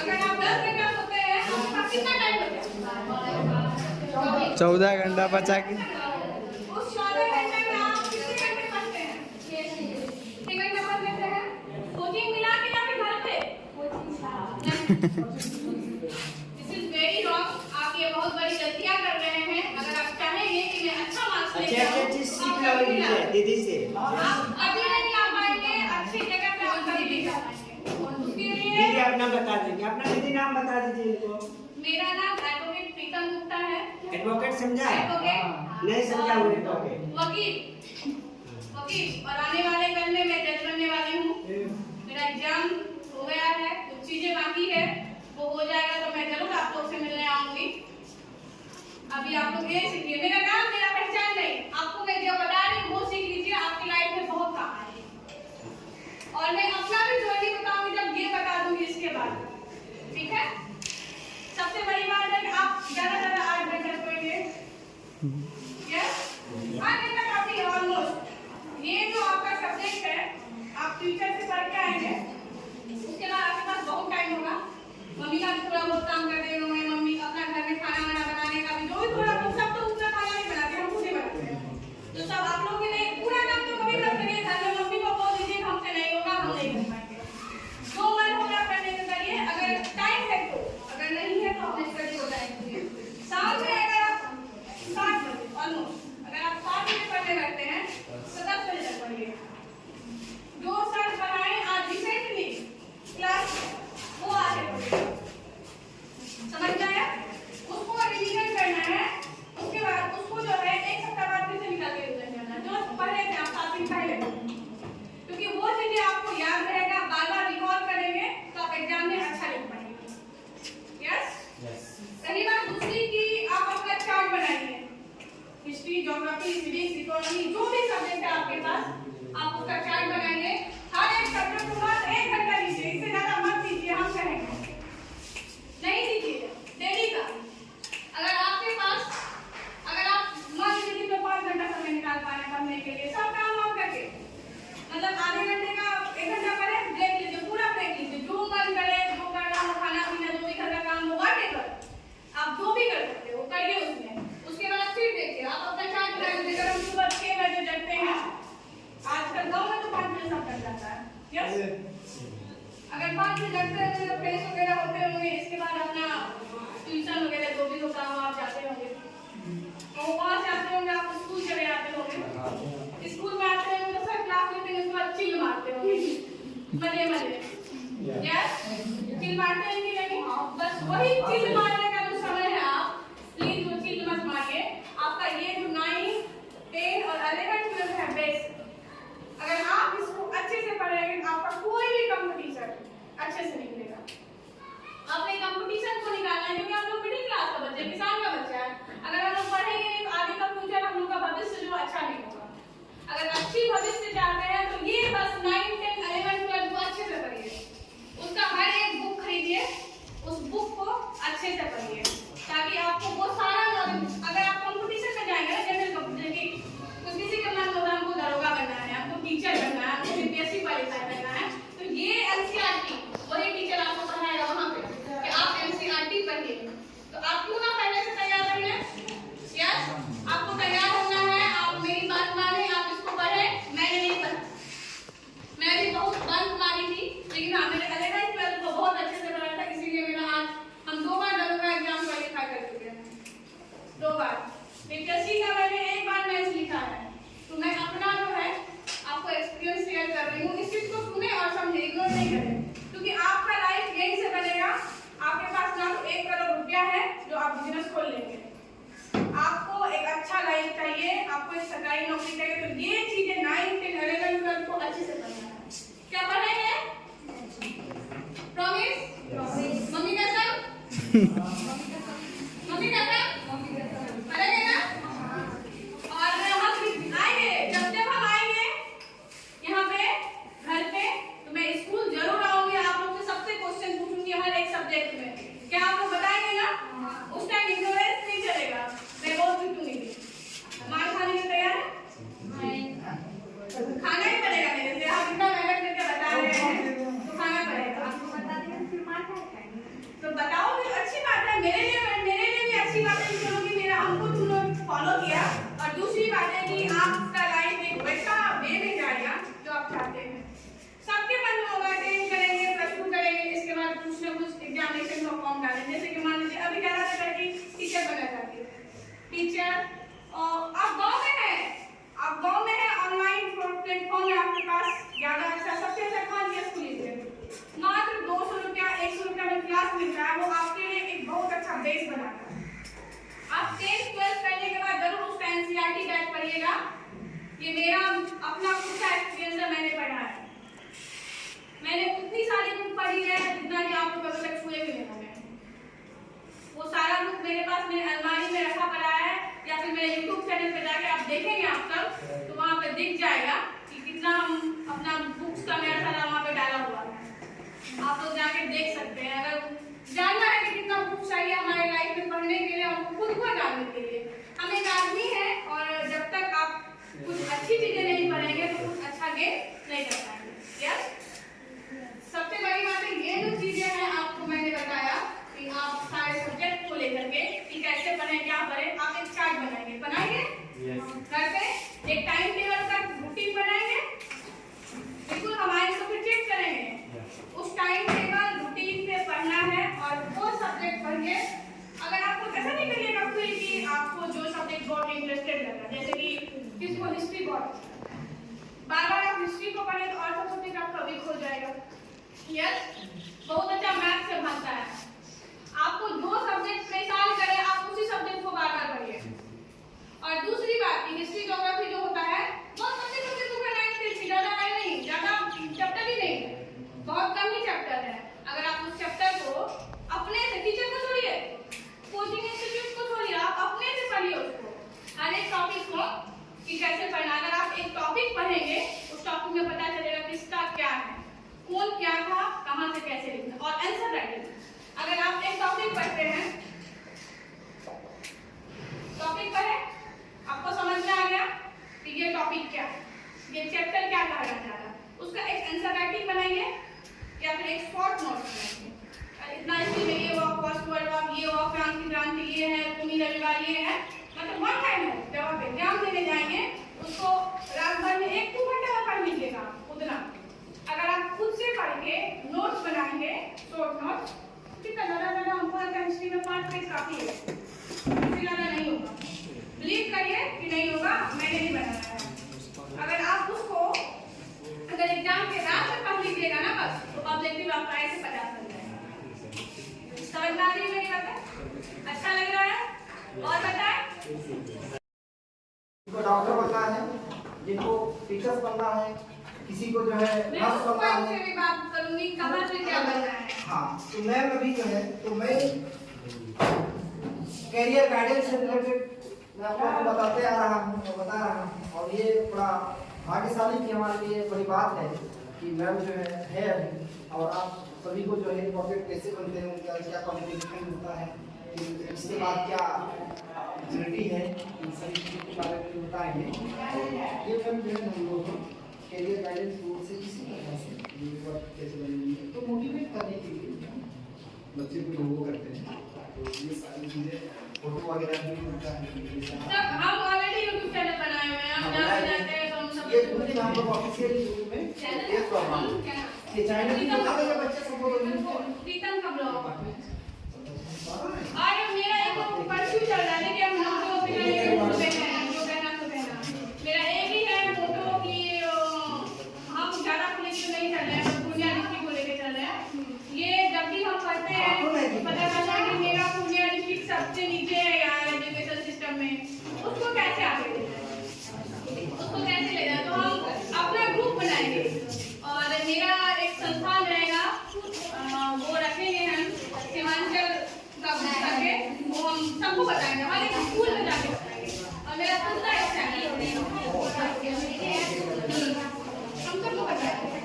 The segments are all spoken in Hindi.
अगर आप 10 घंटा सोते हैं तो आपका कितना टाइम बचा? 14 घंटा बचा के उस 14 घंटे में आप कितने घंटे पढ़ते हैं? 6 घंटे पढ़ लेते हैं। कोचिंग मिला के या फिर घर पे? This is very wrong. आप ये बहुत बड़ी गलतियां कर रहे हैं। अगर आप चाहेंगे कि मैं अच्छा मार्क्स ले अच्छे चीज सीख लो दीदी से। आप अभी नहीं आ पाएंगे, अच्छी जगह पे आप कभी नहीं जा पाएंगे। उसके लिए दीदी अपना बता देंगे, अपना दीदी नाम बता दीजिए इनको। मेरा नाम एडवोकेट प्रीतम गुप्ता है। एडवोकेट समझा है? एडवोकेट नहीं समझा हुआ एडवोकेट। वकील और आने वाले कल में मैं जज बनने वाली हूँ। मेरा एग्जाम हो गया है, कुछ चीजें बाकी है, वो हो जाएगा तो मैं जरूर आप लोग से मिलने आऊंगी। अभी आप लोग ये सीखिए, मेरा नाम मेरा पहचान नहीं, आपको मैं जो बता रही हूँ वो सीख लीजिए, आपकी लाइफ में बहुत काम आएगी। और मैं अपना भी जर्नी बताऊंगी जब ये बता दूंगी इसके बाद, ठीक है? सबसे बड़ी बात है कि आप ज्यादा 8 घंटे सोएंगे। यस, 8 घंटा काफी है ऑलमोस्ट। ये जो आपका सब्जेक्ट है, आप फ्यूचर से पढ़ के आएंगे, उसके बाद आपके पास बहुत टाइम होगा। मम्मी का भी थोड़ा बहुत काम कर रहे होंगे, मम्मी अपना घर में खाना वाना बनाने का भी जो भी थोड़ा बहुत, सब तो उतना खाना नहीं बनाते, हम खुद ही बनाते हैं। तो सब आप लोग के लिए पूरा काम तो कभी कर सकेंगे, घर में मम्मी को बोल दीजिए हमसे नहीं होगा, हम नहीं कर पाएंगे। जो मन होगा करने को करिए, अगर टाइम है तो, अगर नहीं है तो अपने स्टडी को टाइम दीजिए। शाम में अगर आप 7 बजे ऑलमोस्ट, अगर आप 7 बजे पढ़ने बैठते हैं तो 10 बजे तक पढ़िए। जो सर पढ़ाए आज रिसेंटली क्लास वो आगे पढ़िए, समझ में आया? उसको रिवीजन करना है, उसके बाद उसको जो है एक सप्ताह बाद फिर से निकाल के रिवीजन करना है, जो पढ़े थे आप 7 दिन पहले, क्योंकि वो चीजें आपको याद रहेगा, बार बार रिकॉल करेंगे तो आप एग्जाम में अच्छा लिख पाएंगे। यस? सही बात। दूसरी की आप अपना चार्ट बनाइए, हिस्ट्री, ज्योग्राफी, सिविक्स, इकोनॉमी, जो भी सब्जेक्ट है आपके पास, आप उसका चार्ट बनाइए। हर एक सब्जेक्ट के बाद 1 घंटा लीजिए, इससे ज्यादा मत लीजिए, हम कहेंगे नहीं लीजिए, डेली का। अगर आपके पास, अगर आप मान लीजिए दिन में 5 घंटा समय निकाल पा रहे हैं पढ़ने के लिए, सब काम आप करके, मतलब आधे घंटे का 1 घंटा पढ़े, ब्रेक लीजिए, पूरा ब्रेक लीजिए, जो मन करे, जो करना हो, खाना पीना, जो भी घर का काम हो, whatever, आप जो भी कर सकते हो करिए उसमें। उसके बाद फिर देखिए, आप अपना चार्ट बना लीजिए। अगर हम सुबह 6 बजे जगते हैं, आजकल गाँव में तो 5 बजे सब कर जाता है। यस, अगर 5 बजे जगते हैं तो फ्रेश वगैरह होते होंगे, इसके बाद अपना ट्यूशन वगैरह जो भी होता है आप जाते होंगे, तो वहाँ से आते होंगे, आप स्कूल चले आते होंगे, स्कूल में आते होंगे तो सर क्लास लेते हैं, उसके बाद चिल मारते होंगे मजे मजे। यस, चिल मारते हैं कि नहीं? बस वही चिल मारने का जो समय है, आप प्लीज वो चिल मत मारिए। आपका ये जो 9, 10 और 11, 12 है बेस, अगर आप इसको अच्छे से पढ़ेंगे आपका कोई भी कंपटीशन अच्छे से निकलेगा। अपने कंपटीशन को निकालना है, क्योंकि हम लोग मिडिल क्लास का बच्चे, किसान का बच्चा है। अगर हम लोग पढ़ेंगे नहीं तो आगे का फ्यूचर, हम लोग का भविष्य जो अच्छा नहीं होगा। अगर अच्छी भविष्य चाहते हैं तो ये बस 9, 10, 11, 12 को अच्छे से पढ़िए, उसका हर एक बुक खरीदिए, उस बुक को अच्छे से पढ़िए, ताकि आपको वो सारा नॉलेज, अगर आप कंपटीशन में जाएंगे ना, जनरल कंपटीशन की, तो किसी के मन होगा हमको दरोगा बनना है, हमको टीचर बनना है, हमको बीपीएससी क्वालिफाई करना है, तो ये एनसीईआरटी वही टीचर आपको पढ़ाएगा वहाँ पे कि आप एनसीईआरटी पढ़िए। तो आप क्यों ना पहले से तैयार रहिए। यस, आपको तैयार होना है, आप मेरी बात माने, आप इसको पढ़े। मैंने नहीं पढ़ा, मैं भी बहुत बंक मारी थी, लेकिन हाँ मैंने 11, 12 को बहुत अच्छे से पढ़ा था, इसीलिए मेरा आज हम 2 बार दरोगा एग्जाम क्वालिफाई कर चुके हैं, 2 बार। बीपीएससी का मैंने 1 बार मैथ्स लिखा है। तो मैं अपना जो है आपको एक्सपीरियंस शेयर कर रही हूँ, इस चीज को सुने और समझे, इग्नोर नहीं करें, क्योंकि आपका लाइफ यहीं से बनेगा। आपके पास ना तो 1 करोड़ रुपया है जो आप बिजनेस खोल लेंगे, आपको एक अच्छा लाइफ चाहिए, आपको एक सरकारी नौकरी चाहिए, तो ये चीजें 9, 10, 11, 12 को अच्छे से पढ़ना है। क्या पढ़ेंगे? प्रॉमिस? मम्मी कसम? मम्मी कसम? पढ़ेंगे ना? और हम आएंगे, जब हम आएंगे यहाँ पे घर पे, तो मैं स्कूल जरूर आऊंगी, आप लोग से सबसे क्वेश्चन पूछूंगी हर एक सब्जेक्ट में। क्या आप लोग बताएंगे ना? उस टाइम इग्नोरेंस नहीं चलेगा, मैं बहुत पीटूंगी। मार खाने के तैयार है? खाना ही पड़ेगा मेरे से, आप इतना मेहनत करके बता रहे हैं तो खाना पड़ेगा। आपको बता देंगे फिर मार खाएंगे। बताओ फिर, अच्छी बात है, मेरे लिए भी अच्छी बात है कि चलो कि मेरा हमको तुमने फॉलो किया। और दूसरी बात है कि आपका लाइफ एक वैसा वे में जाएगा जो आप चाहते हैं। सबके मन में होगा 10 करेंगे, +2 करेंगे, इसके बाद कुछ ना कुछ एग्जामिनेशन का फॉर्म डालेंगे। जैसे कि मान लीजिए अभी ज़्यादा करके टीचर बनना चाहते हैं, टीचर। आप गाँव में है, ऑनलाइन प्लेटफॉर्म है आपके पास ज़्यादा अच्छा, सबसे अच्छा कौन है? स्कूल लीजिए, मात्र 200 रुपया 100 रुपया में क्लास मिलता है, वो आपके लिए एक बहुत अच्छा बेस बनाता है। आप 10th 12th करने के बाद जरूर उसका NCERT बैच पढ़िएगा। ये मेरा अपना खुद का एक्सपीरियंस है, मैंने पढ़ा है। मैंने उतनी सारी बुक पढ़ी है जितना कि आप लोग अभी तक छुए भी नहीं होंगे। वो सारा बुक मेरे पास मेरे अलमारी में रखा पड़ा है, या फिर मेरे YouTube चैनल पे जाके आप देखेंगे आप सब, तो वहाँ पे दिख जाएगा कि कितना अपना बुक्स का मेरा सारा वहाँ पे डाला हुआ है। आप लोग जाके देख सकते हैं। अगर जानना है कि कितना बुक चाहिए हमारे लाइफ में पढ़ने के लिए और खुद को जानने के लिए, हम एक आदमी है, और जब तक आप कुछ अच्छी चीजें नहीं पढ़ेंगे तो कुछ अच्छा गेन नहीं कर पाएंगे। यस, सबसे बड़ी बात है ये जो चीजें हैं आपको मैंने बताया कि आप सारे सब्जेक्ट को लेकर के कि कैसे पढ़ें, क्या पढ़ें, आप एक चार्ट बनाएंगे घर पे, एक टाइम टेबल का रूटीन बनाएंगे, बिल्कुल हमारे को फिर चेक करेंगे उस टाइम टेबल रूटीन पे पढ़ना है, और वो सब्जेक्ट पढ़िए। अगर आपको ऐसा नहीं करिएगा कोई कि आपको जो सब्जेक्ट बहुत इंटरेस्टेड लगा, जैसे कि किसी को हिस्ट्री बहुत, बार-बार आप हिस्ट्री को पढ़ें तो और सब सब्जेक्ट आपका वीक हो जाएगा। यस, बहुत अच्छा मैथ से भागता है, आपको जो सब्जेक्ट मिसाल करें आप उसी सब्जेक्ट को बार-बार पढ़िए। और दूसरी बात कि हिस्ट्री ज्योग्राफी जो होता है बहुत सब्जेक्ट बुक है, 9th 10th ज़्यादा है नहीं, ज़्यादा चैप्टर भी नहीं है, बहुत कम ही चैप्टर है। अगर आप उस चैप्टर को अपने से, टीचर को छोड़िए, कोचिंग इंस्टीट्यूट को छोड़िए, आप अपने से पढ़िए उसको, हर एक टॉपिक को कि कैसे पढ़ना। अगर आप एक टॉपिक पढ़ेंगे उस टॉपिक में पता चलेगा किसका क्या है, कौन क्या था, कहाँ से कैसे लिखना, और आंसर राइटिंग। अगर आप एक टॉपिक पढ़ते हैं, टॉपिक पढ़े, आपको समझ में आ गया कि ये टॉपिक क्या है, ये चैप्टर क्या कहा जाता है, उसका एक आंसर राइटिंग बनाइए या फिर एक शॉर्ट नोट बनाइए। इतना इसमें ये हुआ, फर्स्ट वर्ल्ड वॉर ये हुआ, फ्रांस की क्रांति ये है, पुनी रविवार ये है, मतलब वन टाइम है। जब आप एग्जाम देने जाएंगे उसको रात भर में 1-2 घंटे में पढ़ लीजिएगा उतना। अगर आप खुद से पढ़ के नोट्स बनाएंगे, शॉर्ट नोट्स, कितना ज़्यादा हमको हिस्ट्री में 5 पेज काफी है, इससे ज़्यादा नहीं होगा। बिलीव करिए कि नहीं होगा, मैंने नहीं बनाया है। अगर आप उसको अगर एग्जाम के रात में पढ़ लीजिएगा ना बस, तो ऑब्जेक्टिव आपका ऐसे 50 बन जाएगा। समझ में आ रही है मेरी बात? अच्छा लग रहा है? और बताएं, जिनको डॉक्टर बनना है, जिनको टीचर बनना है, किसी को जो है नर्स बनना है। मैं भी बात करूंगी कहाँ से क्या बनना है। हाँ, तो मैं अभी जो है तो मैं कैरियर गाइडेंस से रिलेटेड मैं आपको बताते आ रहा हूँ, बता रहा हूँ। और ये बड़ा भाग्यशाली की हमारे लिए बड़ी बात है कि मैम जो है अभी, और आप सभी को जो है पॉकेट कैसे बनते हैं, उनका क्या क्वालिफिकेशन होता है, इसके बाद क्या अपॉर्चुनिटी है, इन सभी चीज़ों के बारे में बताएंगे। ये मैम जो है हम लोग कैरियर गाइडेंस कोर्स से किसी तरह से कैसे बनेंगे तो मोटिवेट करने के लिए बच्चे को लोगों करते हैं। तो ये सारी चीज़ें फोटो वगैरह भी होता है। सब हम ऑलरेडी YouTube चैनल बनाए हुए हैं, हम जाते हैं तो हम सब ये पूरे हम लोग ऑफिशियल यूट्यूब में एक प्रोग्राम ये चैनल भी बता देंगे बच्चे सबको। प्रीतम का ब्लॉग, और मेरा एक परफ्यू चल रहा है कि हम लोगों पे मेरा एक ही है फोटो कि हम ज़्यादा को लेकर नहीं चल रहे हैं, पूर्णिया डिस्ट्रिक्ट को लेकर चल रहे हैं। ये जब भी हम पढ़ते हैं पता चलता है कि मेरा पूर्णिया डिस्ट्रिक्ट सबसे नीचे है यार एजुकेशन सिस्टम में, उसको कैसे आगे ले जाए, उसको कैसे ले जाए। तो हम अपना ग्रुप बनाएंगे और मेरा एक संस्थान रहेगा, वो रखेंगे हम सीमांचल का ग्रुप करके, वो हम सबको बताएंगे, हमारे स्कूल में जाके बताएंगे। और मेरा खुद का एक चैनल हम सबको बताएंगे।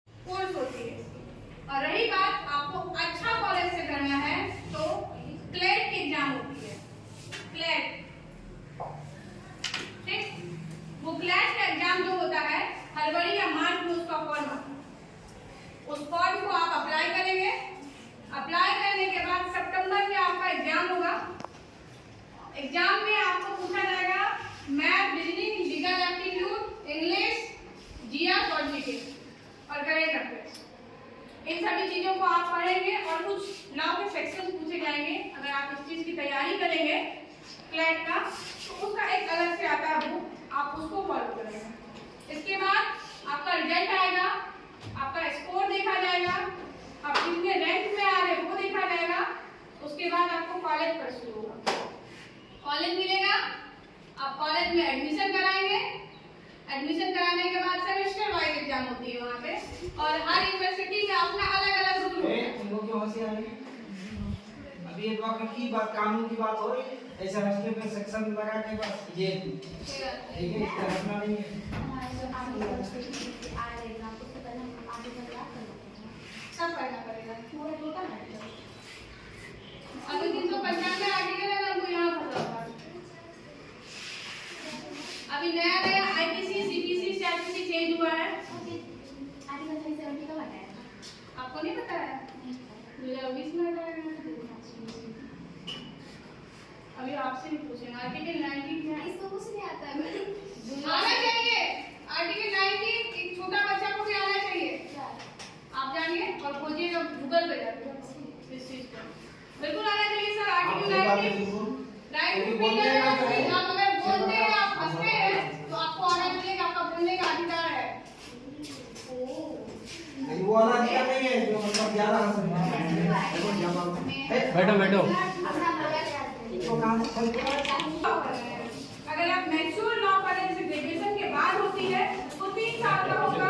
कोर्स होती है। और रही बात आपको अच्छा कॉलेज से करना है तो एग्जाम में आपको पूछा जाएगा math, reasoning, legal aptitude, English, GS और जीके और करेंट अफेयर्स। इन सभी चीजों को आप पढ़ेंगे और कुछ लॉ के सेक्शन पूछे जाएंगे। अगर आप इस चीज की तैयारी करेंगे क्लैट का तो उसका एक अलग से आता है बुक, आप उसको फॉलो करेंगे। इसके बाद आपका रिजल्ट आएगा, आपका स्कोर देखा जाएगा, आप कितने रैंक में आ रहे हैं वो देखा जाएगा। उसके बाद आपको कॉलेज पर शुरू होगा, कॉलेज मिलेगा, आप कॉलेज में एडमिशन कराएंगे। एडमिशन कराने के बाद सेमेस्टर वाइज एग्जाम होती है वहाँ पे, और हर यूनिवर्सिटी का अपना अलग अलग रूल होता है। तुम लोग क्यों हंसी आ रही है? अभी ये डॉक्टर की बात, कानून की बात हो रही है, ऐसा हंसने पे सेक्शन लगा के बस ये ठीक है, इसका हंसना नहीं है। सब करना पड़ेगा अभी 395 आर्टिकल है ना, हमको यहाँ फंसा हुआ है। अभी नया नया आईपीसी, सीपीसी, सीआरपीसी चेंज हुआ है। आपको नहीं पता है? 2020 में आया है। अभी आपसे भी पूछेंगे आर्टिकल 19 क्या है? इसको कुछ नहीं आता है। आना चाहिए आर्टिकल 19, एक छोटा बच्चा को भी आना चाहिए। आप जानिए और खोजिएगा गूगल पे जाके इस चीज को, बिल्कुल आना चाहिए sir. Article 19 right to freedom of speech. आप अगर बोलते हैं, आप हंसते हैं तो आपको आना चाहिए कि आपका बोलने का अधिकार है। नहीं वो आना क्या नहीं है, जो मतलब ज्यादा हंसना बैठो बैठो। इसको काम खोल के अगर आप मैच्योर लॉ पढ़े, जैसे ग्रेजुएशन के बाद होती है, तो 3 साल का होगा।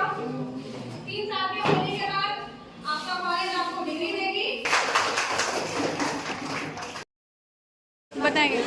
3 साल के होने के बाद आपका कॉलेज आपको डिग्री देगी। बताएंगे